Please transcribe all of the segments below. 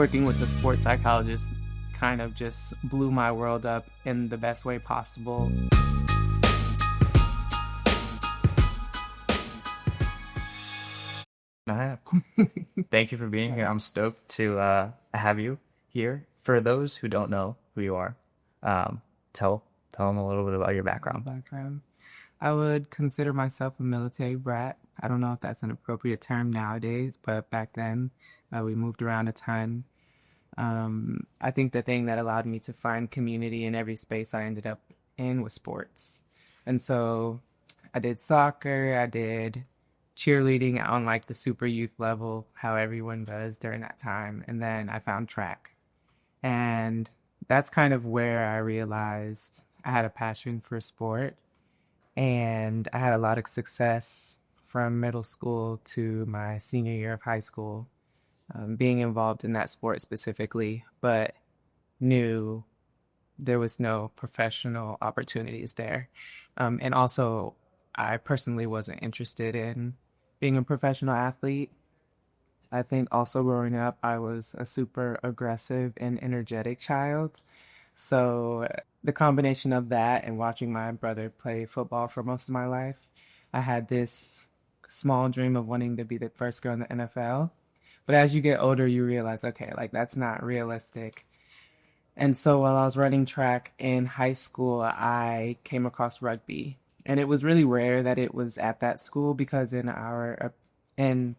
working with a sports psychologist kind of just blew my world up in the best way possible. Naya, thank you for being here. I'm stoked to have you here. For those who don't know who you are, tell them a little bit about your background. I would consider myself a military brat. I don't know if that's an appropriate term nowadays, but back then we moved around a ton. I think the thing that allowed me to find community in every space I ended up in was sports. And so I did soccer, I did cheerleading on like the super youth level, how everyone does during that time. And then I found track. And that's kind of where I realized I had a passion for sport. And I had a lot of success from middle school to my senior year of high school, being involved in that sport specifically, but knew there was no professional opportunities there. And also, I personally wasn't interested in being a professional athlete. I think also growing up, I was a super aggressive and energetic child. So the combination of that and watching my brother play football for most of my life, I had this small dream of wanting to be the first girl in the NFL. But as you get older, you realize, okay, like that's not realistic. And so while I was running track in high school, I came across rugby. And it was really rare that it was at that school because in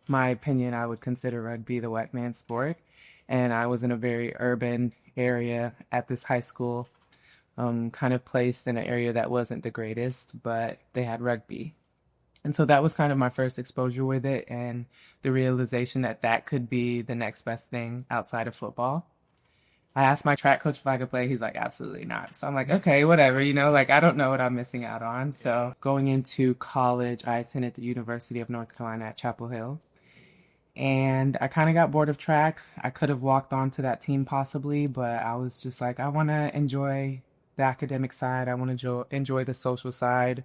my opinion, I would consider rugby the white man's sport. And I was in a very urban area at this high school, kind of placed in an area that wasn't the greatest, but they had rugby. And so that was kind of my first exposure with it and the realization that that could be the next best thing outside of football. I asked my track coach if I could play. He's like, absolutely not. So I'm like, okay, whatever, like I don't know what I'm missing out on. So going into college, I attended the University of North Carolina at Chapel Hill. And I kind of got bored of track. I could have walked on to that team possibly, but I was just like, I want to enjoy the academic side. I want to enjoy the social side,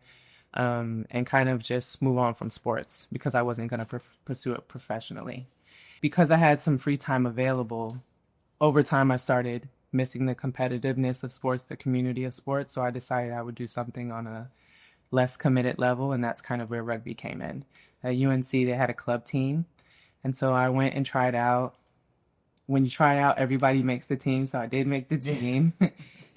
and kind of just move on from sports because I wasn't going to pursue it professionally. Because I had some free time available, over time I started missing the competitiveness of sports, the community of sports. So I decided I would do something on a less committed level, and that's kind of where rugby came in. At UNC, they had a club team. And so I went and tried out. When you try out, everybody makes the team. So I did make the team.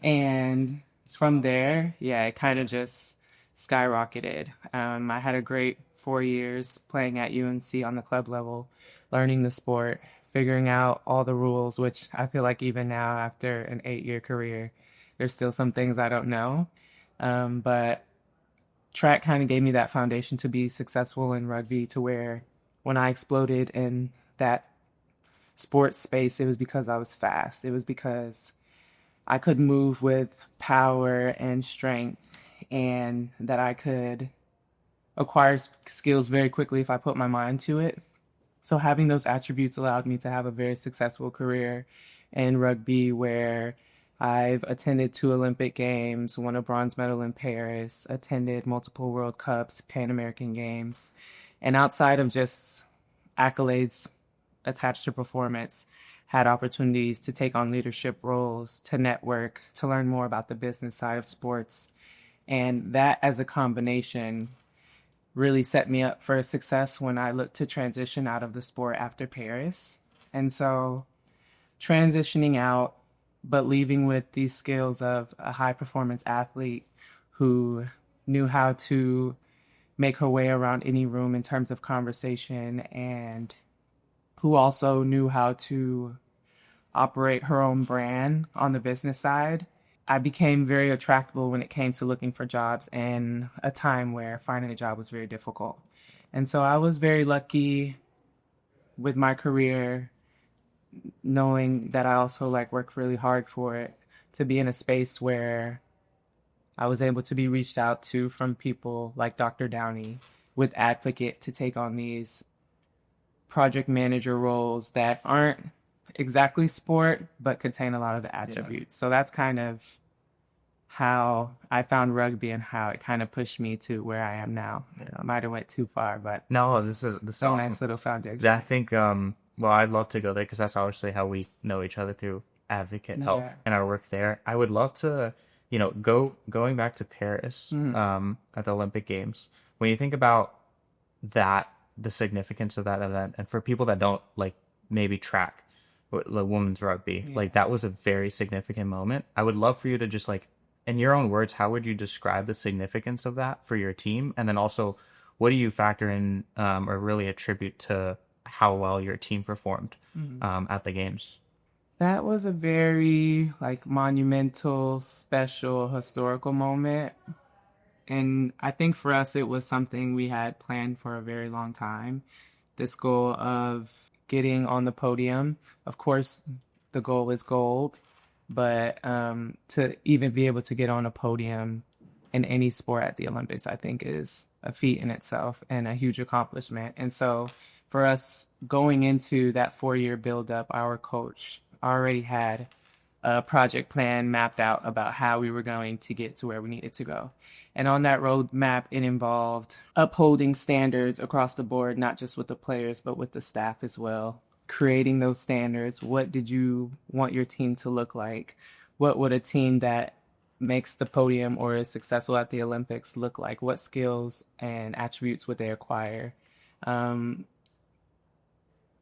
And from there, it kind of just skyrocketed. I had a great 4 years playing at UNC on the club level, learning the sport, figuring out all the rules, which I feel like even now after an 8-year career, there's still some things I don't know. But track kind of gave me that foundation to be successful in rugby, to where when I exploded in that sports space, it was because I was fast. It was because I could move with power and strength, and that I could acquire skills very quickly if I put my mind to it. So having those attributes allowed me to have a very successful career in rugby, where I've attended 2 Olympic Games, won a bronze medal in Paris, attended multiple World Cups, Pan American Games. And outside of just accolades attached to performance, had opportunities to take on leadership roles, to network, to learn more about the business side of sports. And that as a combination really set me up for success when I looked to transition out of the sport after Paris. And so transitioning out, but leaving with these skills of a high performance athlete who knew how to make her way around any room in terms of conversation, and who also knew how to operate her own brand on the business side. I became very attractable when it came to looking for jobs in a time where finding a job was very difficult. And so I was very lucky with my career, knowing that I also worked really hard for it, to be in a space where I was able to be reached out to from people like Dr. Downey with Advocate to take on these project manager roles that aren't exactly sport, but contain a lot of the attributes. So that's kind of how I found rugby and how it kind of pushed me to where I am now. Might have went too far, but No, this is so awesome. nice little foundation. Yeah, I think Well, I'd love to go there because that's obviously how we know each other through Advocate Health Yeah. and our work there. I would love to, going back to Paris, Mhm. at the Olympic Games. When you think about that, the significance of that event, and for people that don't like maybe track the women's rugby, like Yeah. that was a very significant moment. I would love for you to just like, in your own words, how would you describe the significance of that for your team, and then also, what do you factor in or really attribute to how well your team performed Mhm. at the games? That was a very like monumental, special, historical moment. And I think for us, it was something we had planned for a very long time. This goal of getting on the podium. Of course, the goal is gold, but to even be able to get on a podium in any sport at the Olympics, I think is a feat in itself and a huge accomplishment. And so for us going into that 4 year buildup, our coach already had a project plan mapped out about how we were going to get to where we needed to go. And on that roadmap, it involved upholding standards across the board, not just with the players, but with the staff as well. Creating those standards. What did you want your team to look like? What would a team that makes the podium or is successful at the Olympics look like? What skills and attributes would they acquire? Um,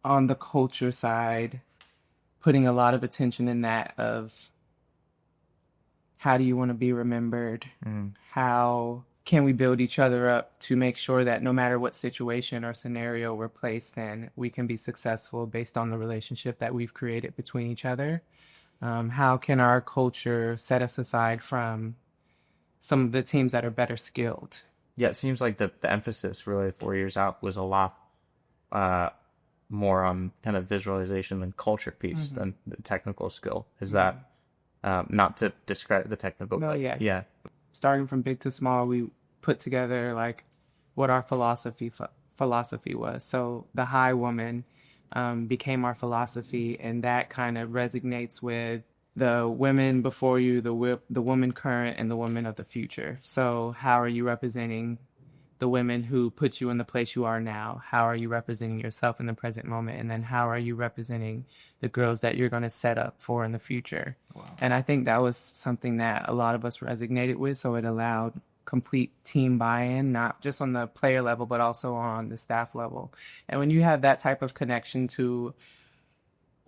on the culture side, putting a lot of attention in that of how do you want to be remembered? Mm. How can we build each other up to make sure that no matter what situation or scenario we're placed in, we can be successful based on the relationship that we've created between each other? How can our culture set us aside from some of the teams that are better skilled? Yeah, it seems like the emphasis really 4 years out was a lot uh, more on kind of visualization and culture piece Mm-hmm. than the technical skill. Is Yeah. that not to discredit the technical, No, but yeah. yeah. Starting from big to small, we put together like what our philosophy was. So the high woman became our philosophy, and that kind of resonates with the women before you, the woman current, and the women of the future. So how are you representing the women who put you in the place you are now? How are you representing yourself in the present moment? And then how are you representing the girls that you're going to set up for in the future? Wow. And I think that was something that a lot of us resonated with. So it allowed complete team buy-in, not just on the player level, but also on the staff level. And when you have that type of connection to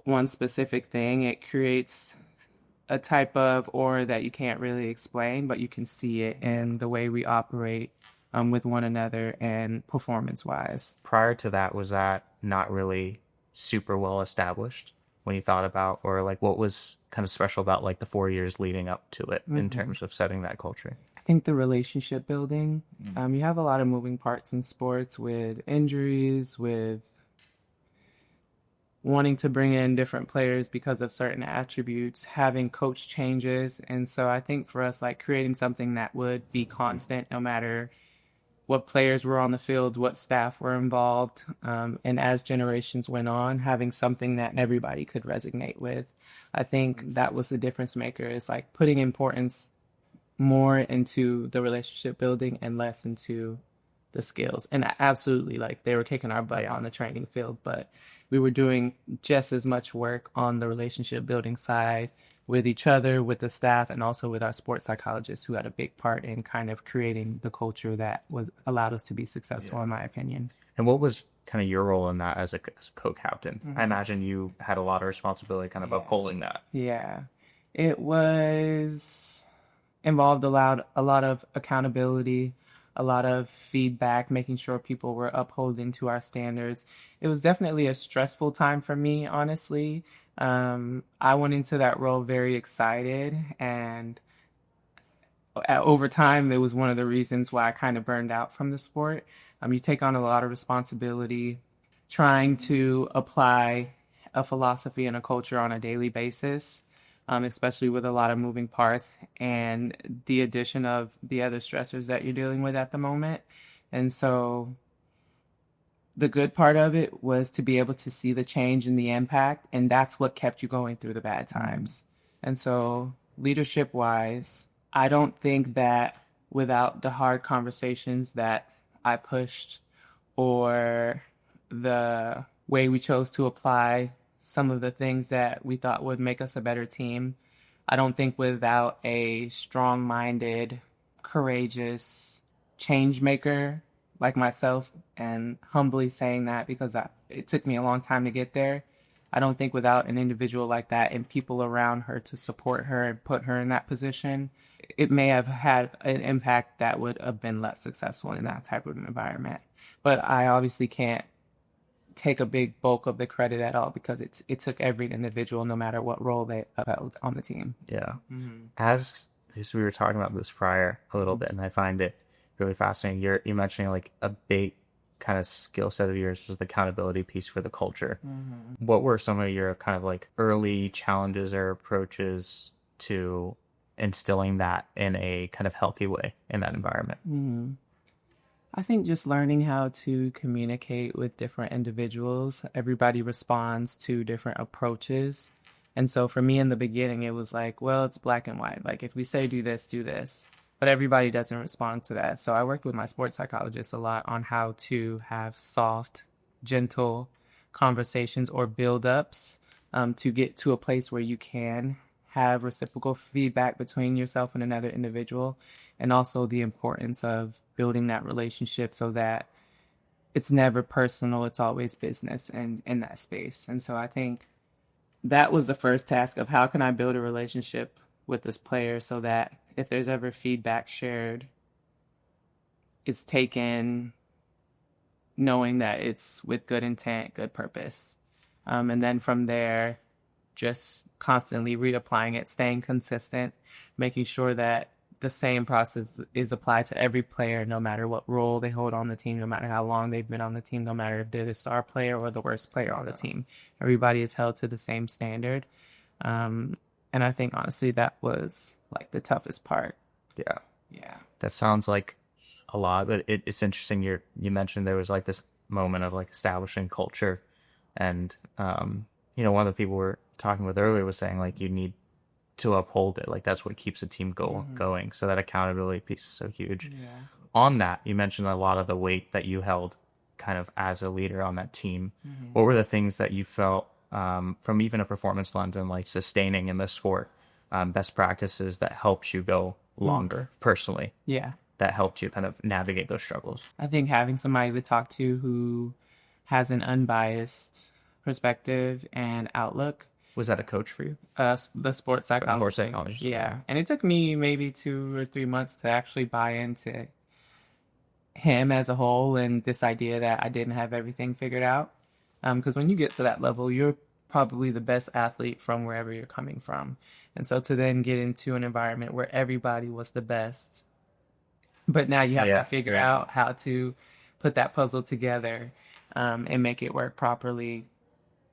one specific thing, it creates a type of aura that you can't really explain, but you can see it in the way we operate with one another and performance wise. Prior to that, was that not really super well established when you thought about, or like what was kind of special about like the 4 years leading up to it in terms of setting that culture? I think the relationship building, you have a lot of moving parts in sports with injuries, with wanting to bring in different players because of certain attributes, having coach changes. And so I think for us, like creating something that would be constant no matter what players were on the field, what staff were involved. And as generations went on, having something that everybody could resonate with. I think that was the difference maker, is like putting importance more into the relationship building and less into the skills. And absolutely, like they were kicking our butt on the training field, but we were doing just as much work on the relationship building side with each other, with the staff, and also with our sports psychologists who had a big part in kind of creating the culture that was allowed us to be successful, in my opinion. And what was kind of your role in that as a co-captain? I imagine you had a lot of responsibility kind of upholding that. Yeah. It was involved a lot of accountability, a lot of feedback, making sure people were upholding to our standards. It was definitely a stressful time for me, honestly. I went into that role very excited, and over time, it was one of the reasons why I kind of burned out from the sport. You take on a lot of responsibility, trying to apply a philosophy and a culture on a daily basis, especially with a lot of moving parts and the addition of the other stressors that you're dealing with at the moment. And so the good part of it was to be able to see the change and the impact, and that's what kept you going through the bad times. And so, leadership wise, I don't think that without the hard conversations that I pushed or the way we chose to apply some of the things that we thought would make us a better team. I don't think without a strong minded, courageous change maker like myself, and humbly saying that because it took me a long time to get there. I don't think without an individual like that and people around her to support her and put her in that position, it may have had an impact that would have been less successful in that type of environment. But I obviously can't take a big bulk of the credit at all because it took every individual, no matter what role they upheld on the team. Yeah. As we were talking about this prior a little bit, and I find it really fascinating. You mentioning like a big kind of skill set of yours was the accountability piece for the culture. What were some of your kind of like early challenges or approaches to instilling that in a kind of healthy way in that environment? I think just learning how to communicate with different individuals. Everybody responds to different approaches. And so for me in the beginning, it was like, well, it's black and white. Like if we say do this, do this. But everybody doesn't respond to that. So I worked with my sports psychologist a lot on how to have soft, gentle conversations or build-ups to get to a place where you can have reciprocal feedback between yourself and another individual, and also the importance of building that relationship so that it's never personal, it's always business and in that space. And so I think that was the first task of how can I build a relationship with this player so that if there's ever feedback shared, it's taken knowing that it's with good intent, good purpose. And then from there, just constantly reapplying it, staying consistent, making sure that the same process is applied to every player, no matter what role they hold on the team, no matter how long they've been on the team, no matter if they're the star player or the worst player on the team. Everybody is held to the same standard. And I think, honestly, that was like the toughest part. Yeah. Yeah. That sounds like a lot, but it's interesting. You mentioned there was like this moment of like establishing culture. And, one of the people we're talking with earlier was saying like you need to uphold it. Like that's what keeps a team going. So that accountability piece is so huge. Yeah. On that, you mentioned a lot of the weight that you held kind of as a leader on that team. What were the things that you felt from even a performance lens and like sustaining in the sport, best practices that helped you go longer personally? Yeah. That helped you kind of navigate those struggles? I think having somebody to talk to who has an unbiased perspective and outlook. Was that a coach for you? The sports psychologist. Psychologist. Yeah. And it took me maybe 2 or 3 months to actually buy into him as a whole and this idea that I didn't have everything figured out. Because when you get to that level, you're probably the best athlete from wherever you're coming from. And so to then get into an environment where everybody was the best, but now you have to figure out how to put that puzzle together and make it work properly,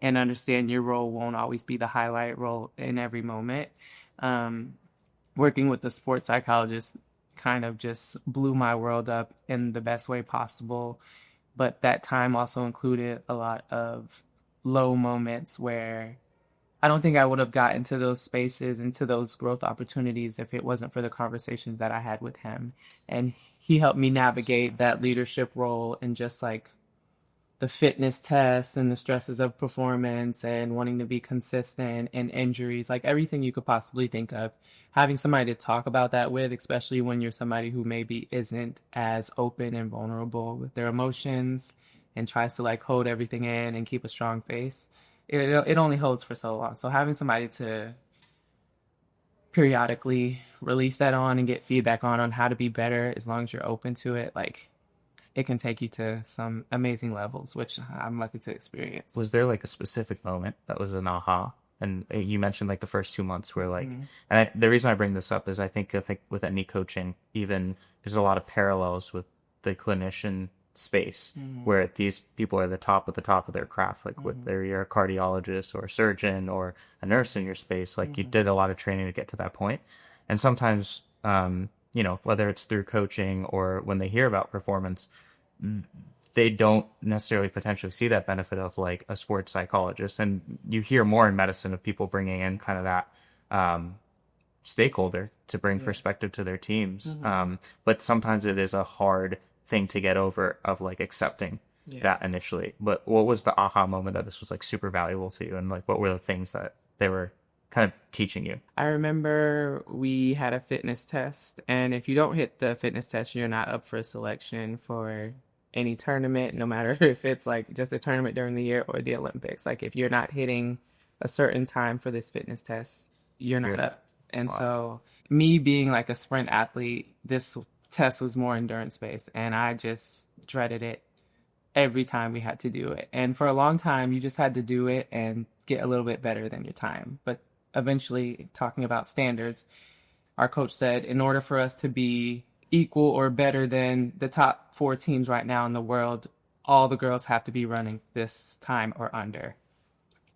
and understand your role won't always be the highlight role in every moment. Working with the sports psychologist kind of just blew my world up in the best way possible. But that time also included a lot of low moments where I don't think I would have gotten to those spaces and to those growth opportunities if it wasn't for the conversations that I had with him. And he helped me navigate that leadership role and just like the fitness tests and the stresses of performance and wanting to be consistent and injuries, like everything you could possibly think of. Having somebody to talk about that with, especially when you're somebody who maybe isn't as open and vulnerable with their emotions and tries to like hold everything in and keep a strong face, it only holds for so long. So having somebody to periodically release that on and get feedback on how to be better, as long as you're open to it, like it can take you to some amazing levels, which I'm lucky to experience. Was there like a specific moment that was an aha? And you mentioned like the first 2 months where like, and the reason I bring this up is I think with any coaching, even there's a lot of parallels with the clinician space where these people are the top of their craft, like whether you're a cardiologist or a surgeon or a nurse in your space, like you did a lot of training to get to that point. And sometimes, whether it's through coaching or when they hear about performance, they don't necessarily potentially see that benefit of like a sports psychologist. And you hear more in medicine of people bringing in kind of that stakeholder to bring perspective to their teams. But sometimes it is a hard thing to get over of like accepting Yeah. that initially. But what was the aha moment that this was like super valuable to you, and like what were the things that they were kind of teaching you? I remember we had a fitness test, and if you don't hit the fitness test, you're not up for selection for any tournament, no matter if it's like just a tournament during the year or the Olympics. Like if you're not hitting a certain time for this fitness test, you're not You're up. And wow. so, me being like a sprint athlete, this test was more endurance based, and I just dreaded it every time we had to do it. And for a long time, you just had to do it and get a little bit better than your time. But eventually, talking about standards, our coach said in order for us to be equal or better than the top four teams right now in the world, all the girls have to be running this time or under.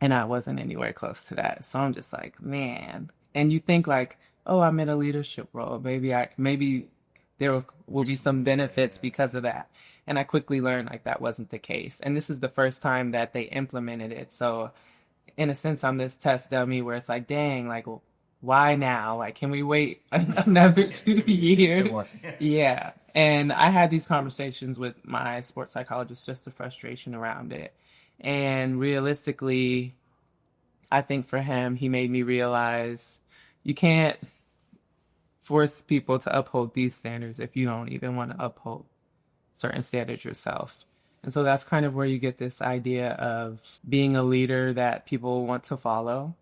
And I wasn't anywhere close to that. So I'm just like, man. And you think like, oh, I'm in a leadership role. Maybe there will be some benefits because of that. And I quickly learned like that wasn't the case. And this is the first time that they implemented it. So in a sense, I'm this test dummy where it's like, dang, like, well, why now? Like, can we wait another 2 years? Yeah. And I had these conversations with my sports psychologist, just the frustration around it. And realistically, I think for him, he made me realize you can't force people to uphold these standards if you don't even want to uphold certain standards yourself. And so that's kind of where you get this idea of being a leader that people want to follow.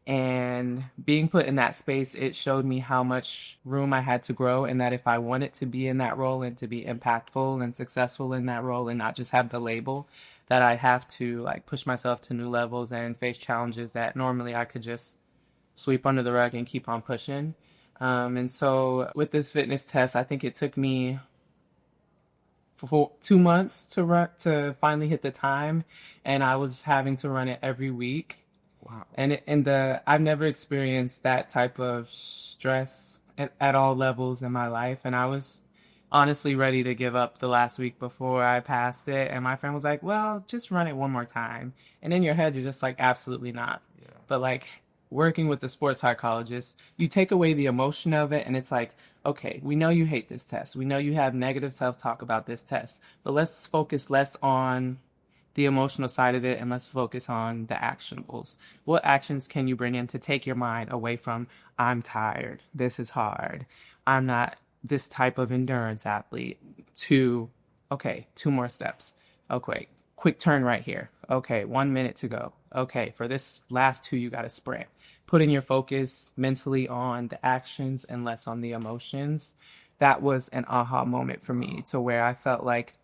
And being put in that space, it showed me how much room I had to grow, and that if I wanted to be in that role and to be impactful and successful in that role and not just have the label, that I'd have to like push myself to new levels and face challenges that normally I could just sweep under the rug and keep on pushing. And so with this fitness test, I think it took me for 2 months to run to finally hit the time, and I was having to run it every week. Wow. And I've never experienced that type of stress at all levels in my life, and I was honestly ready to give up the last week before I passed it. And my friend was like, "Well, just run it one more time." And in your head, you're just like, "Absolutely not." Yeah. But like working with the sports psychologist, you take away the emotion of it, and it's like, okay, we know you hate this test. We know you have negative self-talk about this test, but let's focus less on the emotional side of it and let's focus on the actionables. What actions can you bring in to take your mind away from, I'm tired, this is hard, I'm not this type of endurance athlete, to, okay, 2 more steps. Okay, quick turn right here. Okay, 1 minute to go. Okay, for this last two, you got to sprint. Putting your focus mentally on the actions and less on the emotions. That was an aha moment for me, to where I felt like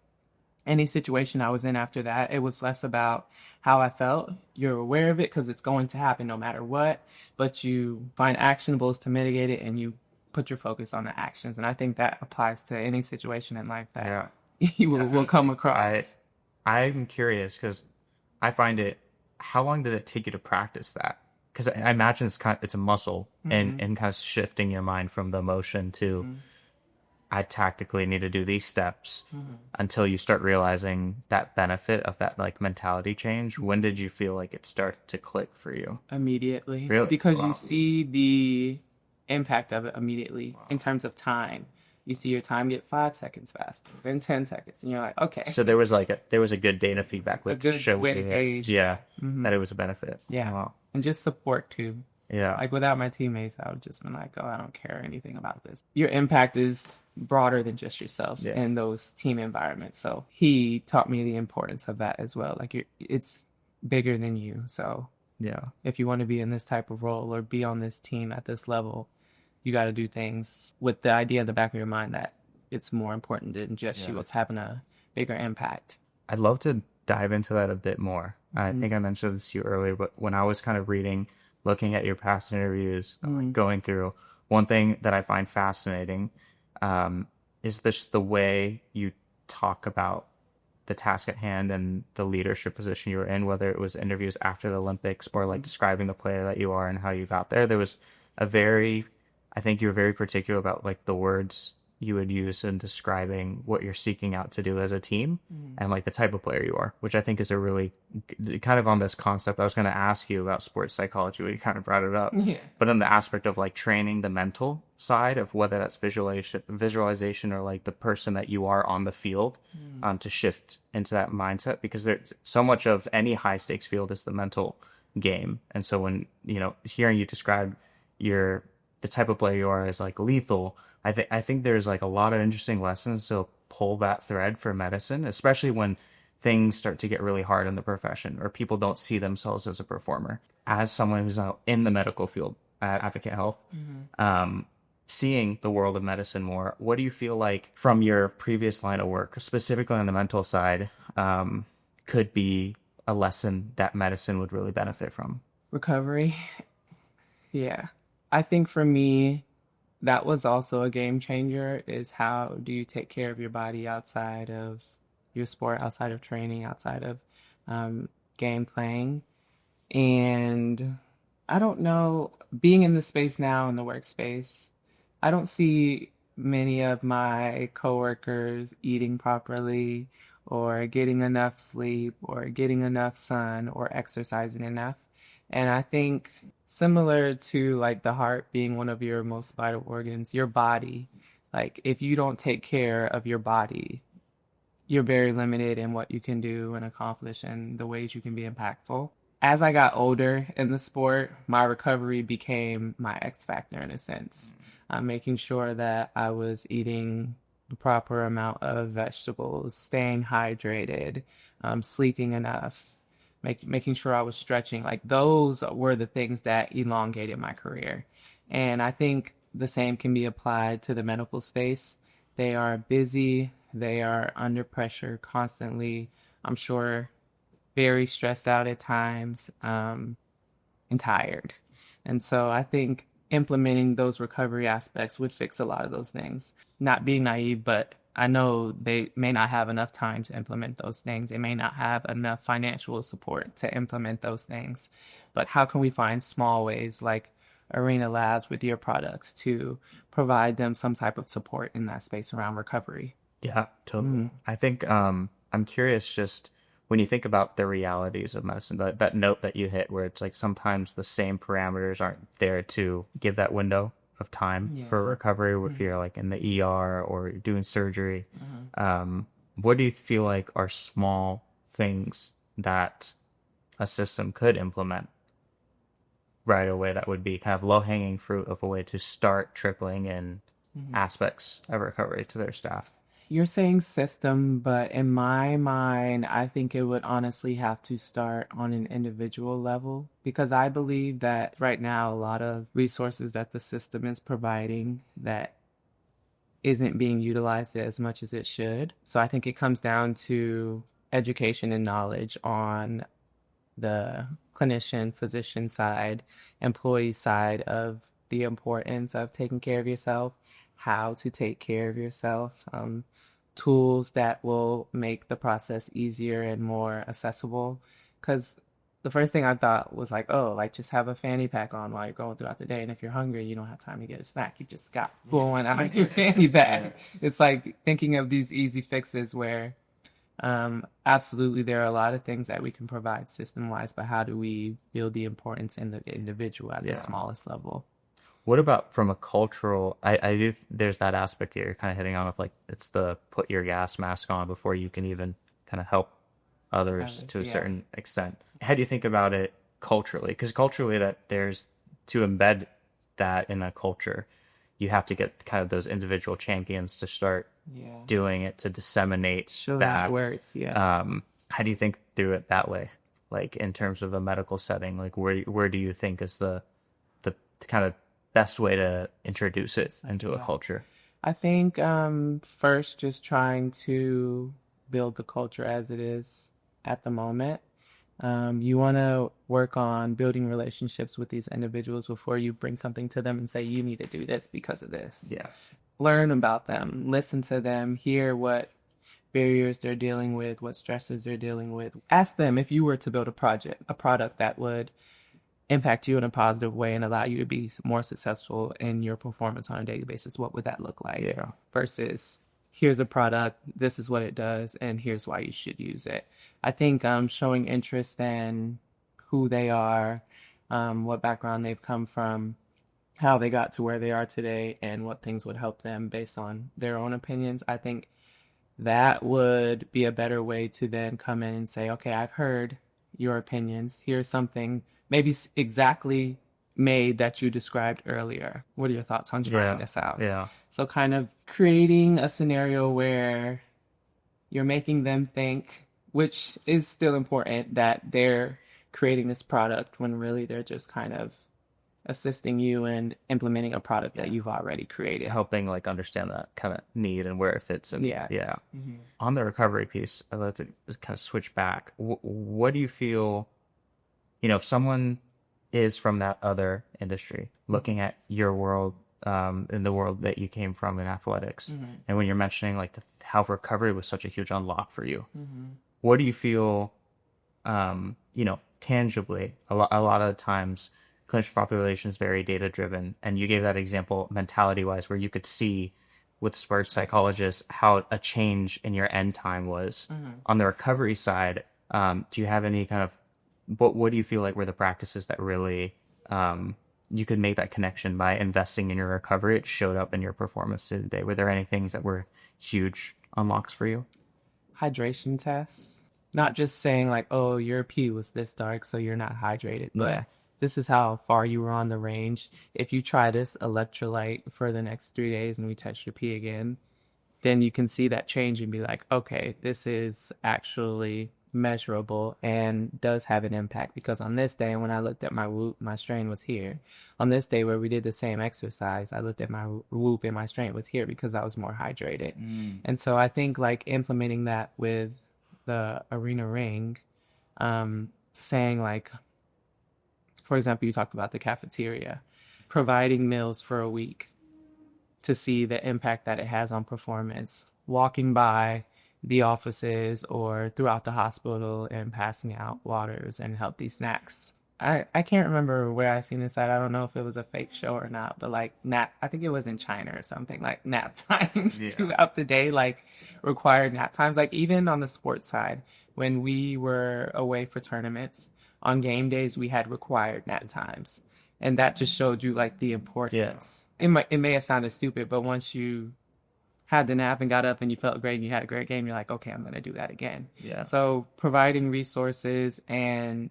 any situation I was in after that, it was less about how I felt. You're aware of it because it's going to happen no matter what, but you find actionables to mitigate it and you put your focus on the actions. And I think that applies to any situation in life that Yeah. you will come I across. I'm curious because I find it. How long did it take you to practice that? Because I imagine it's a muscle, and kind of shifting your mind from the emotion to I tactically need to do these steps until you start realizing that benefit of that like mentality change. When did you feel like it started to click for you? Immediately, Really? because you Wow. see the impact of it immediately in terms of time. You see your time get 5 seconds faster, then 10 seconds, and you're like, okay, So there was a good data feedback a loop to good show way to you that, gauge. yeah, that it was a benefit. Yeah. Wow. And just support too. Yeah. Like without my teammates, I would just been like, oh, I don't care anything about this. Your impact is broader than just yourself Yeah. in those team environments. So he taught me the importance of that as well. Like it's bigger than you. So Yeah. if you want to be in this type of role or be on this team at this level, you got to do things with the idea in the back of your mind that it's more important than just you. It's having a bigger impact. I'd love to dive into that a bit more. I think I mentioned this to you earlier, but when I was kind of reading, looking at your past interviews, like going through, one thing that I find fascinating is this the way you talk about the task at hand and the leadership position you were in, whether it was interviews after the Olympics or like describing the player that you are and how you got there. There was a very, I think you were very particular about like the words you would use in describing what you're seeking out to do as a team and like the type of player you are, which I think is a really kind of on this concept. I was going to ask you about sports psychology, but you kind of brought it up. Yeah. But in the aspect of like training the mental side of whether that's visualization or like the person that you are on the field, to shift into that mindset, because there's so much of any high stakes field is the mental game. And so when, hearing you describe the type of player you are as like lethal, I think there's like a lot of interesting lessons to pull that thread for medicine, especially when things start to get really hard in the profession or people don't see themselves as a performer. As someone who's now in the medical field at Advocate Health, seeing the world of medicine more, what do you feel like from your previous line of work, specifically on the mental side, could be a lesson that medicine would really benefit from? Recovery. Yeah. I think for me, that was also a game changer, is how do you take care of your body outside of your sport, outside of training, outside of game playing. And I don't know, being in the space now, in the workspace, I don't see many of my coworkers eating properly or getting enough sleep or getting enough sun or exercising enough. And I think similar to like the heart being one of your most vital organs, your body, like if you don't take care of your body, you're very limited in what you can do and accomplish and the ways you can be impactful. As I got older in the sport, my recovery became my X factor in a sense. Making sure that I was eating the proper amount of vegetables, staying hydrated, sleeping enough, making sure I was stretching. Like those were the things that elongated my career. And I think the same can be applied to the medical space. They are busy, they are under pressure constantly. I'm sure very stressed out at times, and tired. And so I think implementing those recovery aspects would fix a lot of those things. Not being naive, but I know they may not have enough time to implement those things. They may not have enough financial support to implement those things. But how can we find small ways like Arena Labs with your products to provide them some type of support in that space around recovery? Yeah, totally. I think I'm curious, just when you think about the realities of medicine, that note that you hit where it's like sometimes the same parameters aren't there to give that window of time for recovery if you're like in the ER or you're doing surgery. What do you feel like are small things that a system could implement right away that would be kind of low-hanging fruit of a way to start tripling in aspects of recovery to their staff? You're saying system, but in my mind, I think it would honestly have to start on an individual level, because I believe that right now a lot of resources that the system is providing that isn't being utilized as much as it should. So I think it comes down to education and knowledge on the clinician, physician side, employee side of the importance of taking care of yourself, how to take care of yourself, tools that will make the process easier and more accessible. Because the first thing I thought was like, oh, like just have a fanny pack on while you're going throughout the day. And if you're hungry, you don't have time to get a snack. You just got pull one out of your fanny pack. It's like thinking of these easy fixes where absolutely there are a lot of things that we can provide system-wise, but how do we build the importance in the individual at the smallest level? What about from a cultural, I do, there's that aspect here you're kind of hitting on of like, it's the put your gas mask on before you can even kind of help others to a certain extent. How do you think about it culturally? Because culturally that there's, to embed that in a culture, you have to get kind of those individual champions to start doing it, to disseminate Show that. where it's, How do you think through it that way? Like in terms of a medical setting, like where do you think is the kind of best way to introduce it into a culture? I think first just trying to build the culture as it is at the moment. You want to work on building relationships with these individuals before you bring something to them and say, you need to do this because of this. Yeah. Learn about them, listen to them, hear what barriers they're dealing with, what stressors they're dealing with. Ask them if you were to build a product that would impact you in a positive way and allow you to be more successful in your performance on a daily basis, what would that look like? Yeah. Versus here's a product, this is what it does, and here's why you should use it. I think showing interest in who they are, what background they've come from, how they got to where they are today, and what things would help them based on their own opinions. I think that would be a better way to then come in and say, okay, I've heard your opinions. Here's something maybe exactly made that you described earlier. What are your thoughts on trying this out? Yeah. So kind of creating a scenario where you're making them think, which is still important, that they're creating this product when really they're just kind of assisting you in implementing a product that you've already created. Helping like understand that kind of need and where it fits in. Yeah. Yeah. On the recovery piece, I'd like to just kind of switch back. What do you feel, if someone is from that other industry, looking at your world, in the world that you came from in athletics, and when you're mentioning like how recovery was such a huge unlock for you, what do you feel, tangibly? A lot of the times, clinician population is very data driven, and you gave that example mentality wise, where you could see with sports psychologists how a change in your end time was. On the recovery side, do you have any kind of what do you feel like were the practices that really you could make that connection by investing in your recovery? It showed up in your performance today. Were there any things that were huge unlocks for you? Hydration tests. Not just saying like, oh, your pee was this dark, so you're not hydrated, but this is how far you were on the range. If you try this electrolyte for the next 3 days and we test your pee again, then you can see that change and be like, okay, this is actually measurable and does have an impact, because on this day when I looked at my whoop, my strain was here. On this day where we did the same exercise, I looked at my whoop and my strain was here because I was more hydrated. And so I think like implementing that with the arena ring, saying like, for example, you talked about the cafeteria, providing meals for a week to see the impact that it has on performance, walking by the offices or throughout the hospital and passing out waters and healthy snacks. I can't remember where I seen this at. I don't know if it was a fake show or not, but like I think it was in China or something, like nap times throughout the day, like required nap times. Like even on the sports side, when we were away for tournaments, on game days, we had required nap times. And that just showed you like the importance. It may have sounded stupid, but once you had the nap and got up and you felt great and you had a great game, you're like, okay, I'm going to do that again. So providing resources and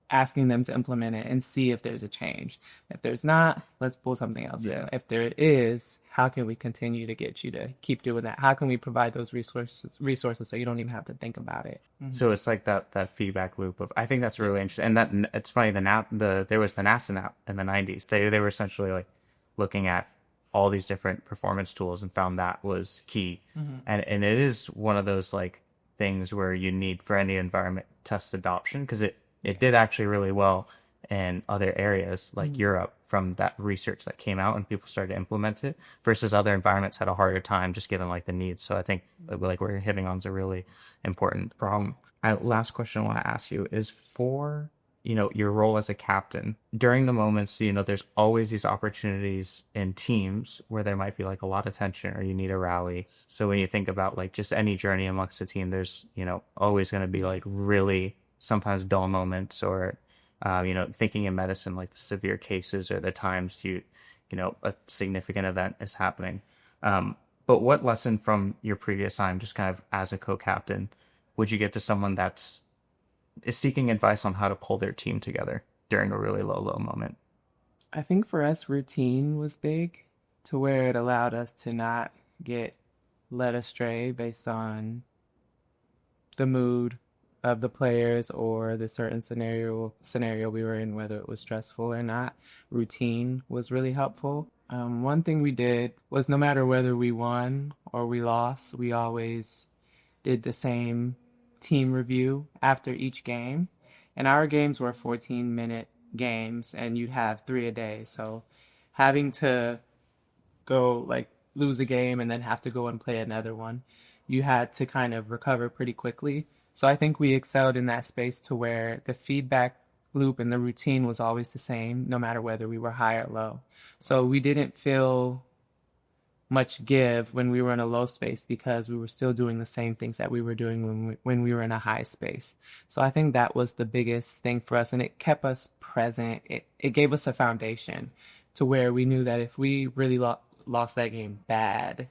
asking them to implement it and see if there's a change. If there's not, let's pull something else in. If there is, how can we continue to get you to keep doing that? How can we provide those resources so you don't even have to think about it? So it's like that feedback loop of, I think that's really interesting. And that it's funny, there was the NASA nap in the 90s. They were essentially like looking at all these different performance tools and found that was key. And it is one of those like things where you need for any environment test adoption, because it did actually really well in other areas like Europe from that research that came out and people started to implement it, versus other environments had a harder time just given like the needs. So I think like what you're hitting on is a really important problem. Last question I want to ask you is for, your role as a captain during the moments, there's always these opportunities in teams where there might be like a lot of tension or you need a rally. So when you think about like just any journey amongst a team, there's, always going to be like really sometimes dull moments, or thinking in medicine, like the severe cases or the times a significant event is happening. But what lesson from your previous time, just kind of as a co-captain, would you give to someone is seeking advice on how to pull their team together during a really low moment? I think for us, routine was big, to where it allowed us to not get led astray based on the mood of the players or the certain scenario we were in, whether it was stressful or not. Routine was really helpful. One thing we did was, no matter whether we won or we lost, we always did the same team review after each game. And our games were 14-minute games, and you'd have 3 a day. So having to go like lose a game and then have to go and play another one, you had to kind of recover pretty quickly. So I think we excelled in that space, to where the feedback loop and the routine was always the same, no matter whether we were high or low. So we didn't feel much give when we were in a low space because we were still doing the same things that we were doing when we were in a high space. So I think that was the biggest thing for us, and it kept us present. It gave us a foundation to where we knew that if we really lost that game bad,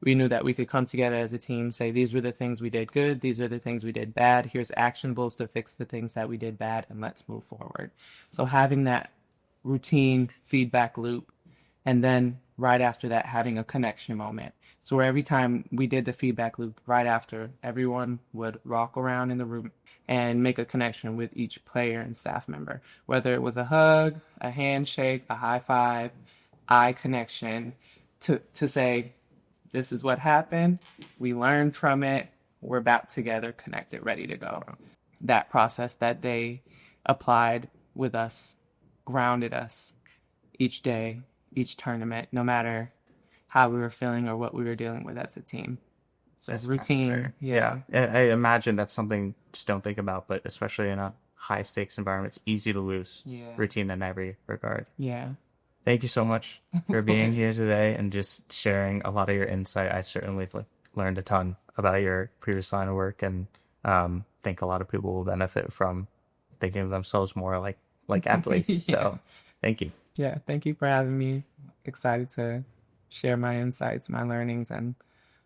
we knew that we could come together as a team, say, these were the things we did good, these are the things we did bad, here's actionables to fix the things that we did bad, and let's move forward. So having that routine feedback loop, and then right after that, having a connection moment. So where every time we did the feedback loop, right after, everyone would walk around in the room and make a connection with each player and staff member, whether it was a hug, a handshake, a high five, eye connection, to say, this is what happened. We learned from it. We're back together, connected, ready to go. That process that they applied with us grounded us each day, each tournament, no matter how we were feeling or what we were dealing with as a team. So That's routine, fascinating. Yeah. I imagine that's something just don't think about, but especially in a high stakes environment, it's easy to lose yeah, routine in every regard. yeah. Thank you so much for being here today and just sharing a lot of your insight. I certainly learned a ton about your previous line of work, and think a lot of people will benefit from thinking of themselves more like athletes. Yeah. So thank you. Yeah, thank you for having me. Excited to share my insights, my learnings, and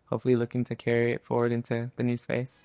hopefully looking to carry it forward into the new space.